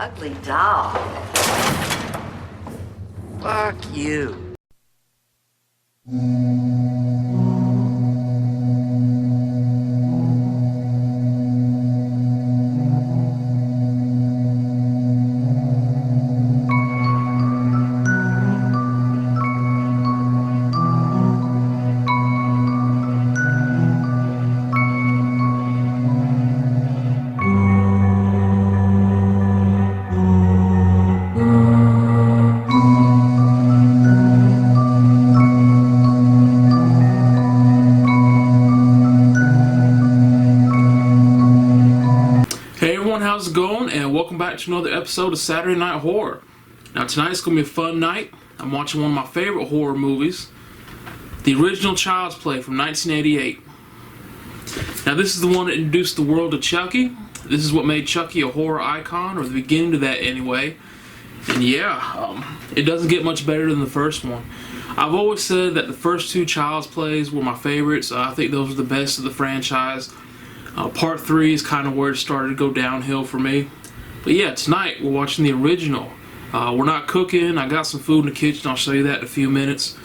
ugly doll. Fuck you. Hey everyone, how's it going? And welcome back to another episode of Saturday Night Horror. Now tonight's going to be a fun night. I'm watching one of my favorite horror movies, the original Child's Play from 1988. Now this is the one that introduced the world to Chucky. This is what made Chucky a horror icon, or the beginning to that anyway. And yeah, it doesn't get much better than the first one. I've always said that the first two Child's Plays were my favorites. I think those are the best of the franchise. Part 3 is kind of where it started to go downhill for me. But yeah, tonight we're watching the original. We're not cooking. I got some food in the kitchen. I'll show you that in a few minutes.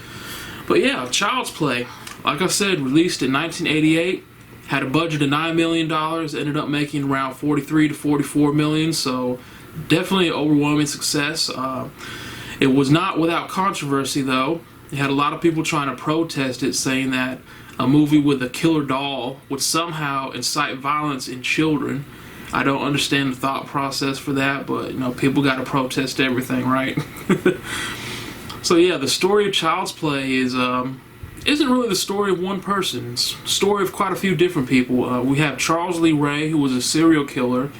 But yeah, Child's Play. Like I said, released in 1988. Had a budget of $9 million. Ended up making around 43 to 44 million. So definitely an overwhelming success. It was not without controversy though. It had a lot of people trying to protest it, saying that a movie with a killer doll would somehow incite violence in children. I don't understand the thought process for that, but you know, people got to protest everything, right? So yeah, the story of Child's Play is isn't really the story of one person. It's the story of quite a few different people. We have Charles Lee Ray, who was a serial killer,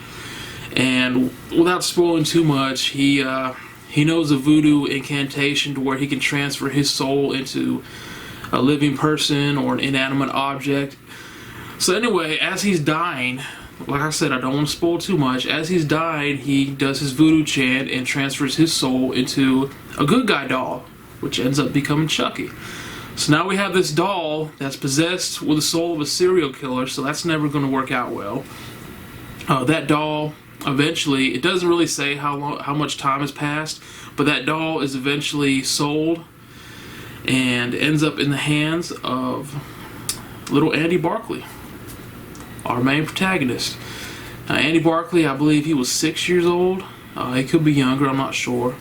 and without spoiling too much, he knows a voodoo incantation to where he can transfer his soul into a living person or an inanimate object. So anyway, as he's dying, like I said, I don't want to spoil too much. As he's dying, he does his voodoo chant and transfers his soul into a good guy doll, which ends up becoming Chucky. So now we have this doll that's possessed with the soul of a serial killer, so that's never going to work out well. That doll, eventually, it doesn't really say how much time has passed, but that doll is eventually sold and ends up in the hands of little Andy Barkley, our main protagonist. Andy Barkley, I believe he was 6 years old. He could be younger, I'm not sure.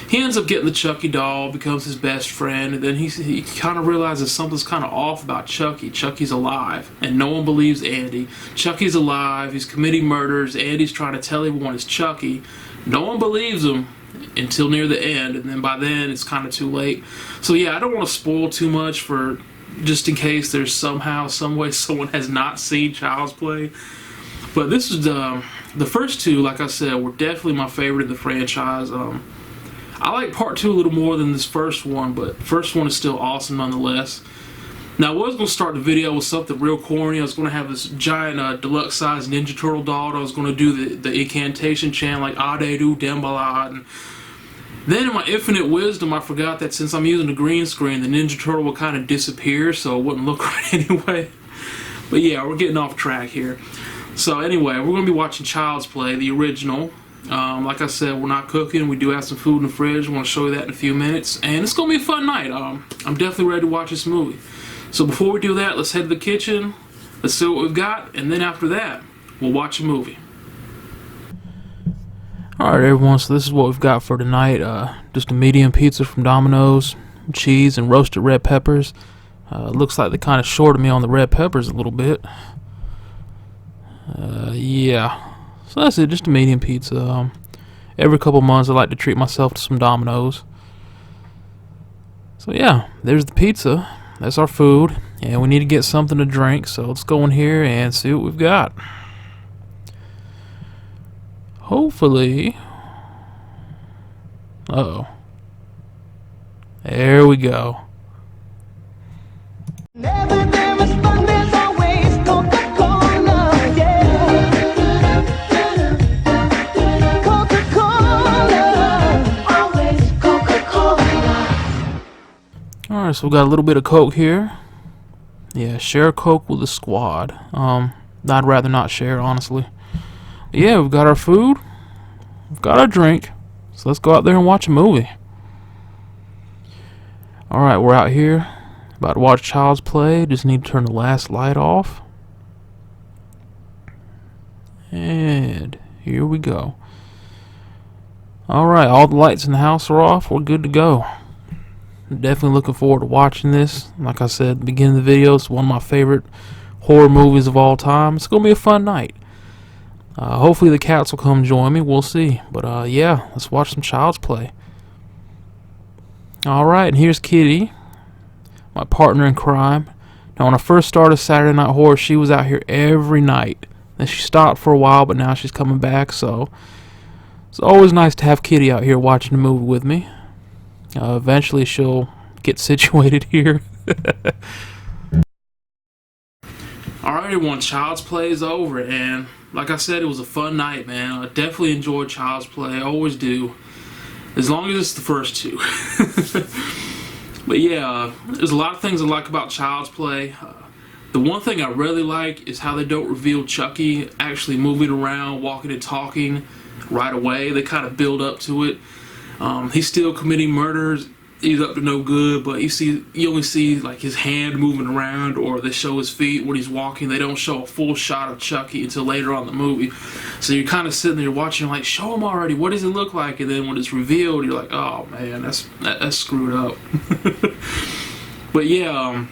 He ends up getting the Chucky doll, becomes his best friend, and then he kind of realizes something's kind of off about Chucky. Chucky's alive, and no one believes Andy. Chucky's alive, he's committing murders, Andy's trying to tell everyone it's Chucky. No one believes him until near the end, and then by then it's kind of too late. So yeah, I don't want to spoil too much for just in case there's somehow, some way someone has not seen Child's Play. But this is the first two, like I said, were definitely my favorite of the franchise. I like part 2 a little more than this first one, but the first one is still awesome nonetheless. Now I was going to start the video with something real corny. I was going to have this giant deluxe size Ninja Turtle doll. I was going to do the incantation chant like Ade-do Dembala. And then in my infinite wisdom, I forgot that since I'm using a green screen, the Ninja Turtle will kind of disappear, so it wouldn't look right anyway. But yeah, we're getting off track here. So anyway, we're going to be watching Child's Play, the original. Like I said, we're not cooking. We do have some food in the fridge. I want to show you that in a few minutes. And it's going to be a fun night. I'm definitely ready to watch this movie. So before we do that, let's head to the kitchen. Let's see what we've got. And then after that, we'll watch a movie. Alright everyone, so this is what we've got for tonight. Just a medium pizza from Domino's, cheese and roasted red peppers. Looks like they kind of shorted me on the red peppers a little bit. Yeah. So that's it, just a medium pizza. Every couple months I like to treat myself to some Domino's. So yeah, there's the pizza. That's our food. And we need to get something to drink, so let's go in here and see what we've got. Hopefully... Uh-oh. There we go. Never there is fun, there's always Coca-Cola, yeah. Coca-Cola, always Coca-Cola. Alright, so we got a little bit of Coke here. Yeah, share Coke with the squad. I'd rather not share, honestly. Yeah, we've got our food. We've got our drink. So let's go out there and watch a movie. Alright, we're out here. About to watch Child's Play. Just need to turn the last light off. And here we go. Alright, all the lights in the house are off. We're good to go. Definitely looking forward to watching this. Like I said at the beginning of the video, it's one of my favorite horror movies of all time. It's going to be a fun night. Hopefully the cats will come join me. We'll see. But yeah, let's watch some Child's Play. Alright, and here's Kitty, my partner in crime. Now when I first started Saturday Night Horror, she was out here every night. Then she stopped for a while, but now she's coming back, so it's always nice to have Kitty out here watching the movie with me. Eventually she'll get situated here. Alright everyone, Child's Play is over, and like I said, it was a fun night, man. I definitely enjoyed Child's Play. I always do. As long as it's the first two. But yeah, there's a lot of things I like about Child's Play. The one thing I really like is how they don't reveal Chucky actually moving around, walking and talking right away. They kind of build up to it. He's still committing murders. He's up to no good, but you only see like his hand moving around, or they show his feet when he's walking. They don't show a full shot of Chucky until later on in the movie. So you're kind of sitting there watching, like, show him already. What does it look like? And then when it's revealed, you're like, oh man, that's screwed up. But yeah,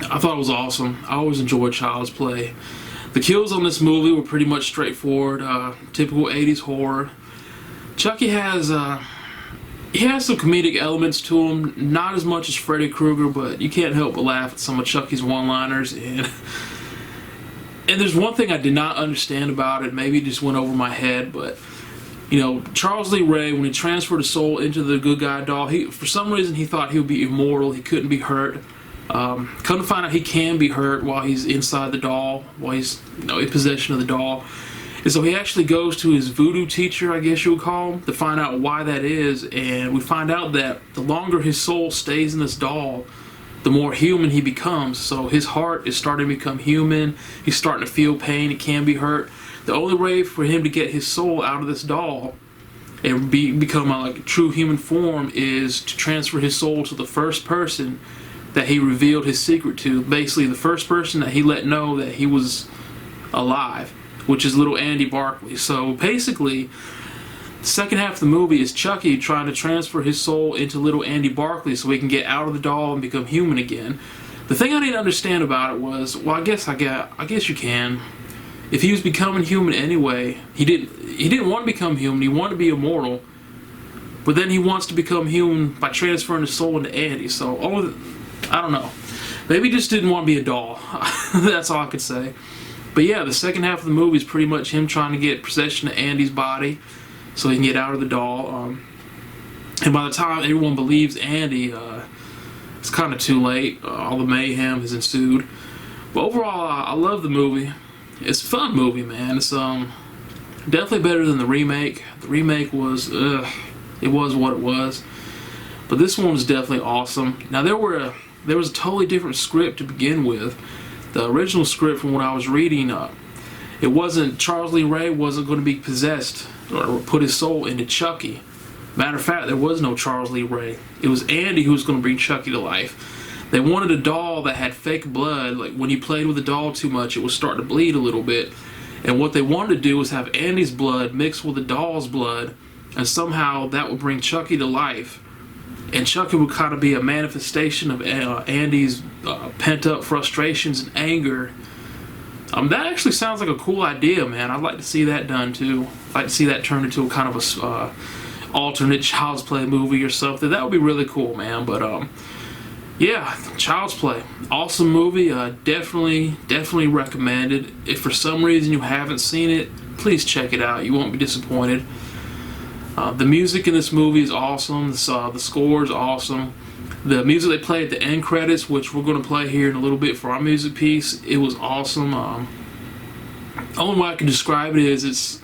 I thought it was awesome. I always enjoyed Child's Play. The kills on this movie were pretty much straightforward, typical 80s horror. Chucky has he has some comedic elements to him, not as much as Freddy Krueger, but you can't help but laugh at some of Chucky's one-liners. And there's one thing I did not understand about it, maybe it just went over my head, but you know, Charles Lee Ray, when he transferred his soul into the good guy doll, for some reason he thought he would be immortal, he couldn't be hurt. Come to find out he can be hurt while he's inside the doll, while he's, you know, in possession of the doll. And so he actually goes to his voodoo teacher, I guess you would call him, to find out why that is. And we find out that the longer his soul stays in this doll, the more human he becomes. So his heart is starting to become human. He's starting to feel pain. He can be hurt. The only way for him to get his soul out of this doll and become a true human form is to transfer his soul to the first person that he revealed his secret to. Basically, the first person that he let know that he was alive, which is little Andy Barkley. So basically, the second half of the movie is Chucky trying to transfer his soul into little Andy Barkley so he can get out of the doll and become human again. The thing I didn't understand about it was, well, I guess you can. If he was becoming human anyway, he didn't want to become human. He wanted to be immortal, but then he wants to become human by transferring his soul into Andy. So, I don't know. Maybe he just didn't want to be a doll. That's all I could say. But yeah, the second half of the movie is pretty much him trying to get possession of Andy's body so he can get out of the doll. And by the time everyone believes Andy, it's kind of too late. All the mayhem has ensued. But overall, I love the movie. It's a fun movie, man. It's definitely better than the remake. The remake was, it was what it was. But this one was definitely awesome. Now there was a totally different script to begin with. The original script, from what I was reading, it wasn't, Charles Lee Ray wasn't going to be possessed or put his soul into Chucky. Matter of fact, there was no Charles Lee Ray. It was Andy who was going to bring Chucky to life. They wanted a doll that had fake blood. Like when you played with the doll too much, it was starting to bleed a little bit. And what they wanted to do was have Andy's blood mixed with the doll's blood, and somehow that would bring Chucky to life. And Chucky would kind of be a manifestation of Andy's pent-up frustrations and anger. That actually sounds like a cool idea, man. I'd like to see that done too. I'd like to see that turned into a kind of a alternate Child's Play movie or something. That would be really cool, man. But yeah, Child's Play, awesome movie. Definitely recommended. If for some reason you haven't seen it, please check it out. You won't be disappointed. The music in this movie is awesome. The score is awesome. The music they play at the end credits, which we're going to play here in a little bit for our music piece, it was awesome. The only way I can describe it is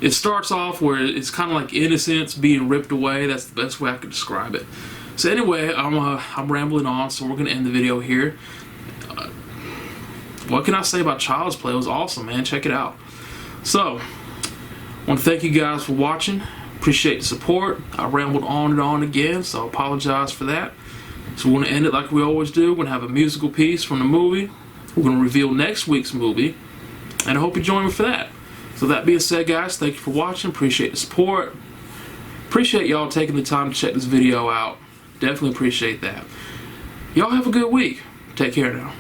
it starts off where it's kind of like innocence being ripped away. That's the best way I could describe it. So anyway, I'm rambling on, so we're going to end the video here. What can I say about Child's Play? It was awesome, man. Check it out. So, I want to thank you guys for watching. Appreciate the support. I rambled on and on again, so I apologize for that. So we're going to end it like we always do. We're going to have a musical piece from the movie. We're going to reveal next week's movie, and I hope you join me for that. So that being said, guys, thank you for watching. Appreciate the support. Appreciate y'all taking the time to check this video out. Definitely appreciate that. Y'all have a good week. Take care now.